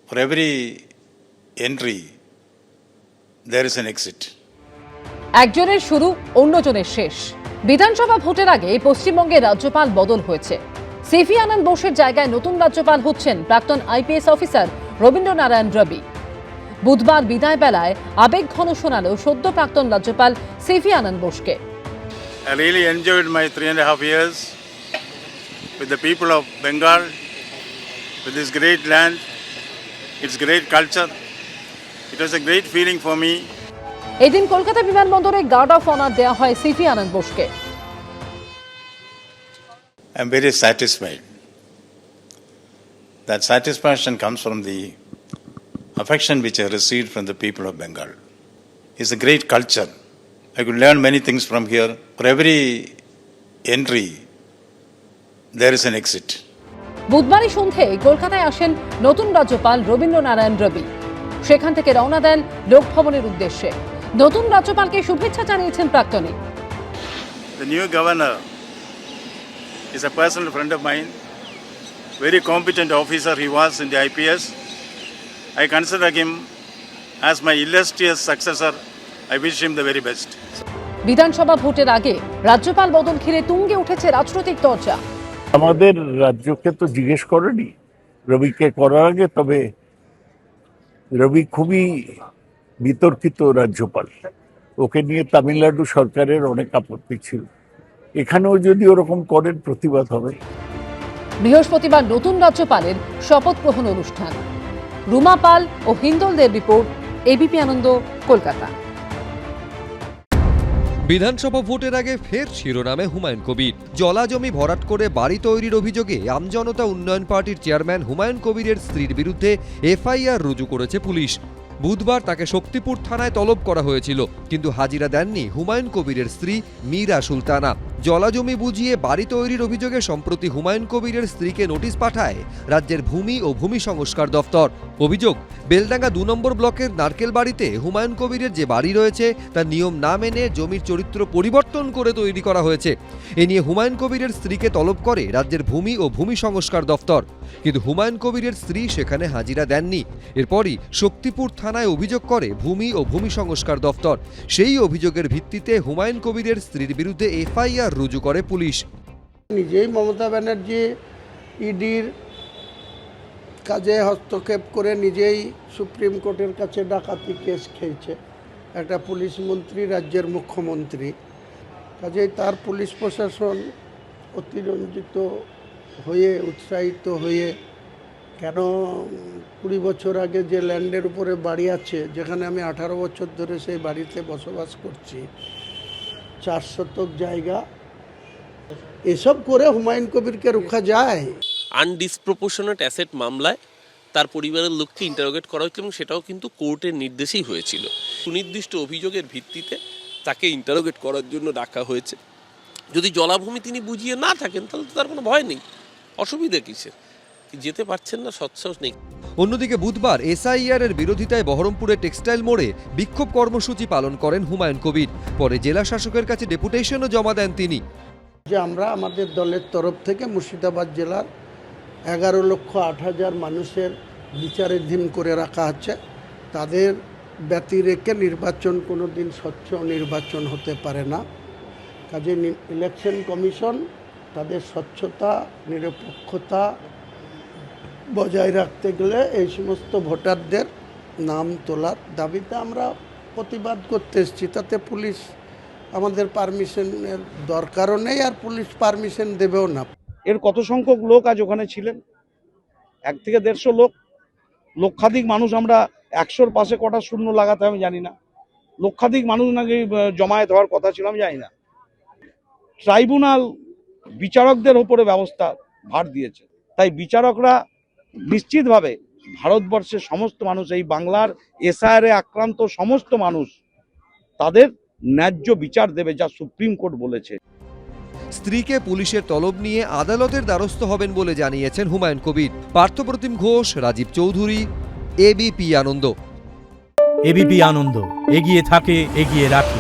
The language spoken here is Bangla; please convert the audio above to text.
For every entry, there is an exit. একজনের শুরু অন্যজনের শেষ। বিধানসভা ভোটের আগে পশ্চিমবঙ্গে রাজ্যপাল বদল হয়েছে। সিভি আনন্দ বোসের জায়গায় নতুন রাজ্যপাল হচ্ছেন প্রাক্তন আইপিএস অফিসার রবীন্দ্রনারায়ণ রবি। বুধবার বিদায় বেলায় আবেগঘন শোনালো সদ্য প্রাক্তন রাজ্যপাল সিভি আনন্দ বোসকে। I really enjoyed my 3.5 years with the people of Bengal, with this great land, its great culture. It was a great feeling for me. এদিন কলকাতা বিমানবন্দরে গার্ড অফ অনার দেওয়া হয় সিভি আনন্দ বোসকে। I am very satisfied. That satisfaction comes from the affection which I received from the people of Bengal. It's a great culture. I could learn many things from here. For every entry, there is an exit. বুধবারই সন্ধ্যায় কলকাতায় আসেন নতুন রাজ্যপাল রবীন্দ্রনারায়ণ রবি। সেখান থেকে রওনা দেন লোকভবনের উদ্দেশ্যে। নতুন রাজ্যপালকে শুভেচ্ছা জানিয়েছেন প্রাক্তনী। The new governor is a personal friend of mine. Very competent officer he was in the IPS. I consider him as my illustrious successor. I wish him the very best. বিধানসভা ভোটের আগে রাজ্যপাল বদল ঘিরে তুঙ্গে উঠেছে রাজনৈতিক চর্চা। আমাদের রাজ্যকে তো জিজ্ঞেস করেনি রবিকে করার আগে, তবে রবি খুবই বিতর্কিত রাজ্যপাল। ওকে নিয়ে তামিলনাড়ু সরকারের অনেক আপত্তি ছিল। এখানেও যদি ওরকম করেন প্রতিবাদ হবে। বৃহস্পতিবার নতুন রাজ্যপালের শপথ গ্রহণ অনুষ্ঠান। রুমা পাল ও হিন্দলদের রিপোর্ট, এবিপি আনন্দ, কলকাতা। বিধানসভা ভোটের আগে ফের শিরোনামে হুমায়ুন কবির। জলাজমি ভরাট করে বাড়ি তৈরির অভিযোগে আমজনতা উন্নয়ন পার্টির চেয়ারম্যান হুমায়ুন কবিরের স্ত্রীর বিরুদ্ধে এফআইআর রুজু করেছে পুলিশ। বুধবার তাকে শক্তিপুর থানায় তলব করা হয়েছিল, কিন্তু হাজিরা দেননি হুমায়ুন কবিরের স্ত্রী মীরা সুলতানা। জলাজমি বুঝিয়ে বাড়ি তৈরির অভিযোগে সম্প্রতি হুমায়ুন কবিরের স্ত্রীকে নোটিশ পাঠায় রাজ্যের ভূমি ও ভূমি সংস্কার দফতর। অভিযোগ, বেলডাঙ্গা 2 নম্বর ব্লকের নারকেল বাড়িতে হুমায়ুন কবিরের যে বাড়ি রয়েছে তার নিয়ম না মেনে জমির চরিত্র পরিবর্তন করে তৈরি করা হয়েছে। এ নিয়ে হুমায়ুন কবিরের স্ত্রীকে তলব করে রাজ্যের ভূমি ও ভূমি সংস্কার দফতর, কিন্তু হুমায়ুন কবিরের স্ত্রী সেখানে হাজিরা দেননি। এরপরই শক্তিপুর থানায় অভিযোগ করে ভূমি ও ভূমি সংস্কার দফতর। সেই অভিযোগের ভিত্তিতে হুমায়ুন কবিরের স্ত্রীর বিরুদ্ধে এফআইআর রুজু করে পুলিশ। নিজেই মমতা ব্যানার্জি ইডির কাজে হস্তক্ষেপ করে নিজেই সুপ্রিম কোর্টের কাছে ডাকাতি কেস খেয়েছে একটা পুলিশ মন্ত্রী, রাজ্যের মুখ্যমন্ত্রী। কাজেই তার পুলিশ প্রশাসন অতিরঞ্জিত হয়ে, উৎসাহিত হয়ে, কেন 20 বছর আগে যে ল্যান্ডের উপরে বাড়ি আছে, যেখানে আমি 18 বছর ধরে সেই বাড়িতে বসবাস করছি, 4 শতক জায়গা, এসব করে হুমায়ুন কবিরকে রোখা যায়? আনডিসপ্রপোর্শনেট অ্যাসেট মামলায় তার পরিবারের লোককে ইন্টারোগেট করা হয়েছিল এবং সেটাও কিন্তু কোর্টের নির্দেশেই হয়েছিল। সুনির্দিষ্ট অভিযোগের ভিত্তিতে তাকে ইন্টারোগেট করার জন্য ডাকা হয়েছে। যদি জলাভূমি তিনি বুঝিয়ে না থাকেন তাহলে তো তার কোনো ভয় নেই, অসুবিধা কিসের? যেতে পারছেন না, সৎসাহস নেই। অন্যদিকে বুধবার এসআইআর এর বিরোধিতায় বহরমপুরের টেক্সটাইল মোড়ে বিক্ষোভ কর্মসূচি পালন করেন হুমায়ুন কবির। পরে জেলা শাসকের কাছে ডেপুটেশনও জমা দেন তিনি। যে আমরা আমাদের দলের তরফ থেকে মুর্শিদাবাদ জেলার 11,08,000 মানুষের বিচারাধীন করে রাখা আছে। তাদের ব্যতি রেখে নির্বাচন কোনো দিন স্বচ্ছ নির্বাচন হতে পারে না। কাজে ইলেকশন কমিশন তাদের স্বচ্ছতা, নিরপেক্ষতা বজায় রাখতে গেলে এই সমস্ত ভোটারদের নাম তোলার দাবিতে আমরা প্রতিবাদ করতে এসেছি। তাতে পুলিশ আমাদের পারমিশনের দরকারও নেই, আর পুলিশ পারমিশন দেবেও না। এর কত সংখ্যক লোক আজ ওখানে ছিলেন? 1 থেকে 150 লোক, লক্ষাধিক মানুষ। আমরা 100-র পাশে কটা শূন্য লাগাতে আমি জানি না। লক্ষাধিক মানুষ নাকি জমায়েত হওয়ার কথা ছিল, আমি জানি না। ট্রাইব্যুনাল বিচারকদের উপরে ব্যবস্থা ভার দিয়েছে, তাই বিচারকরা নিশ্চিতভাবে ভারতবর্ষের সমস্ত মানুষ, এই বাংলার এসআইআরে আক্রান্ত সমস্ত মানুষ, তাদের ন্যায্য বিচার দেবে, যা সুপ্রিম কোর্ট বলেছে। স্ত্রীকে পুলিশের তলব নিয়ে আদালতের দ্বারস্থ হবেন বলে জানিয়েছেন হুমায়ুন কবির। পার্থপ্রতিম ঘোষ, রাজীব চৌধুরী, এবিপি আনন্দ। এবিপি আনন্দ, এগিয়ে থাকে, এগিয়ে রাখে।